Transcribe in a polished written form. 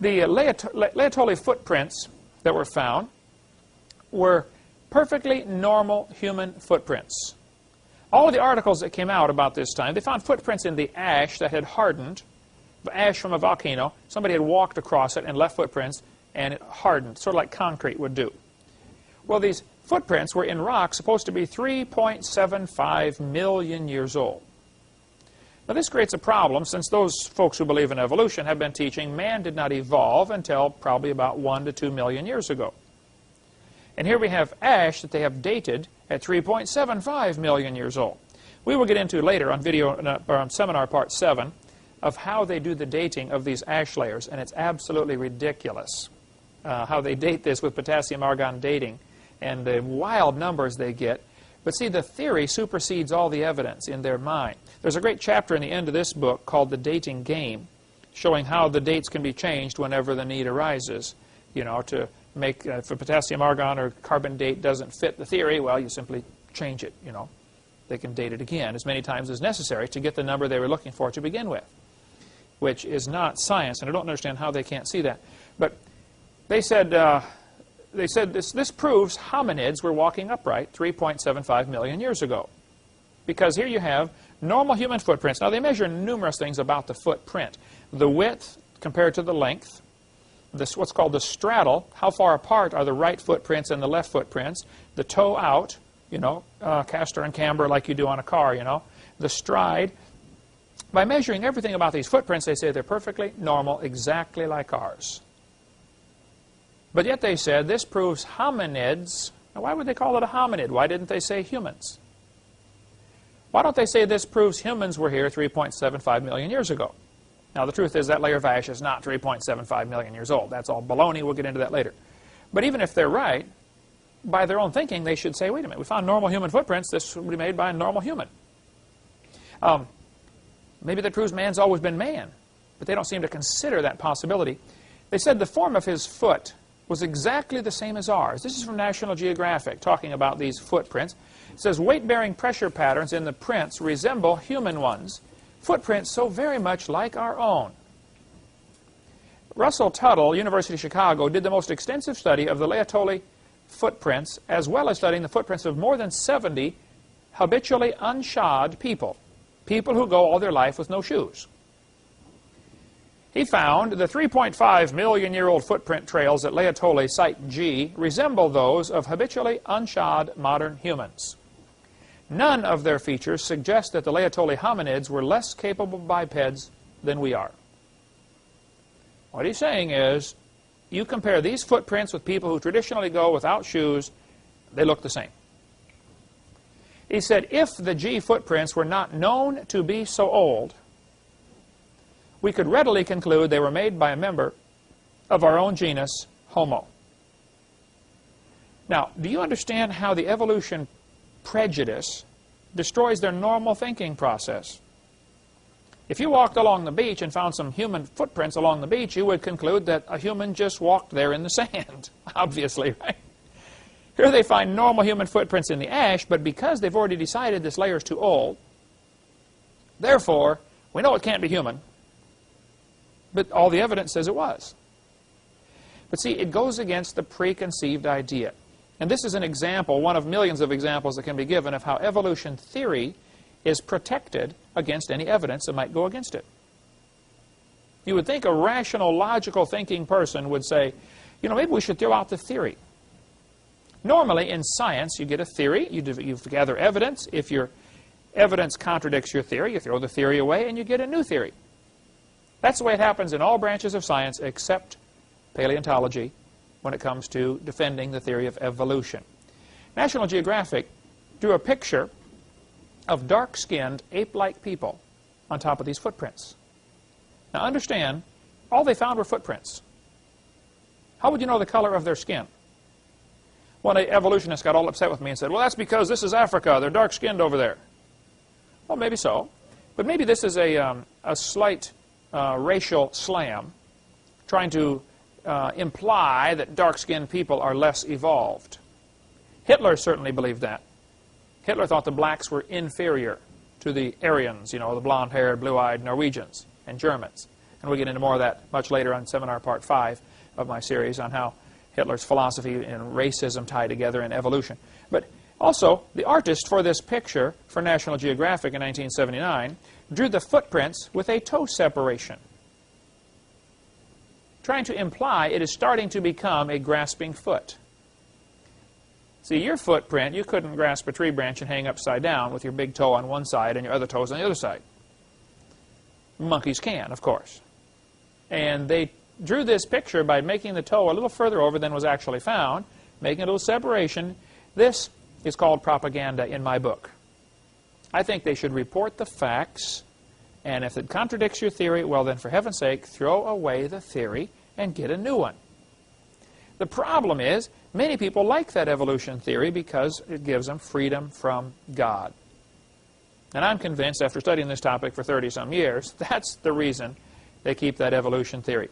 The Laetoli footprints that were found were perfectly normal human footprints. All of the articles that came out about this time, they found footprints in the ash that had hardened, ash from a volcano. Somebody had walked across it and left footprints, and it hardened, sort of like concrete would do. Well, these footprints were in rock supposed to be 3.75 million years old. Now, this creates a problem, since those folks who believe in evolution have been teaching man did not evolve until probably about 1 to 2 million years ago. And here we have ash that they have dated at 3.75 million years old. We will get into later on on seminar part 7 of how they do the dating of these ash layers, and it's absolutely ridiculous how they date this with potassium-argon dating and the wild numbers they get. But see, the theory supersedes all the evidence in their mind. There's a great chapter in the end of this book called The Dating Game, showing how the dates can be changed whenever the need arises. You know, to make, if a potassium, argon, or carbon date doesn't fit the theory, well, you simply change it, you know. They can date it again as many times as necessary to get the number they were looking for to begin with, which is not science, and I don't understand how they can't see that. But they said this proves hominids were walking upright 3.75 million years ago. Because here you have normal human footprints. Now, they measure numerous things about the footprint. The width compared to the length, this what's called the straddle, how far apart are the right footprints and the left footprints, the toe out, you know, caster and camber like you do on a car, you know, the stride. By measuring everything about these footprints, they say they're perfectly normal, exactly like ours. But yet they said this proves hominids. Now, why would they call it a hominid? Why didn't they say humans? Why don't they say this proves humans were here 3.75 million years ago? Now, the truth is that layer of ash is not 3.75 million years old. That's all baloney. We'll get into that later. But even if they're right, by their own thinking, they should say, wait a minute, we found normal human footprints. This would be made by a normal human. Maybe that proves man's always been man, but they don't seem to consider that possibility. They said the form of his foot was exactly the same as ours. This is from National Geographic, talking about these footprints. It says, weight-bearing pressure patterns in the prints resemble human ones, footprints so very much like our own. Russell Tuttle, University of Chicago, did the most extensive study of the Laetoli footprints, as well as studying the footprints of more than 70 habitually unshod people, people who go all their life with no shoes. He found the 3.5 million-year-old footprint trails at Laetoli Site G resemble those of habitually unshod modern humans. None of their features suggest that the Laetoli hominids were less capable bipeds than we are. What he's saying is, you compare these footprints with people who traditionally go without shoes, they look the same. He said, if the G footprints were not known to be so old, we could readily conclude they were made by a member of our own genus, Homo. Now, do you understand how the evolution prejudice destroys their normal thinking process? If you walked along the beach and found some human footprints along the beach, you would conclude that a human just walked there in the sand, obviously, right? Here they find normal human footprints in the ash, but because they've already decided this layer is too old, therefore, we know it can't be human. But all the evidence says it was. But see, it goes against the preconceived idea. And this is an example, one of millions of examples that can be given of how evolution theory is protected against any evidence that might go against it. You would think a rational, logical thinking person would say, you know, maybe we should throw out the theory. Normally, in science, you get a theory, you gather evidence. If your evidence contradicts your theory, you throw the theory away and you get a new theory. That's the way it happens in all branches of science except paleontology when it comes to defending the theory of evolution. National Geographic drew a picture of dark-skinned, ape-like people on top of these footprints. Now understand, all they found were footprints. How would you know the color of their skin? One evolutionist got all upset with me and said, well, that's because this is Africa. They're dark-skinned over there. Well, maybe so. But maybe this is a slight racial slam, trying to imply that dark-skinned people are less evolved. Hitler certainly believed that. Hitler thought the blacks were inferior to the Aryans, you know, the blonde-haired, blue-eyed Norwegians and Germans. And we'll get into more of that much later on seminar part 5 of my series on how Hitler's philosophy and racism tie together in evolution. But also, the artist for this picture for National Geographic in 1979 drew the footprints with a toe separation, trying to imply it is starting to become a grasping foot. See, your footprint, you couldn't grasp a tree branch and hang upside down with your big toe on one side and your other toes on the other side. Monkeys can, of course. And they drew this picture by making the toe a little further over than was actually found, making a little separation. This is called propaganda in my book. I think they should report the facts, and if it contradicts your theory, well then, for heaven's sake, throw away the theory and get a new one. The problem is, many people like that evolution theory because it gives them freedom from God. And I'm convinced, after studying this topic for 30-some years, that's the reason they keep that evolution theory.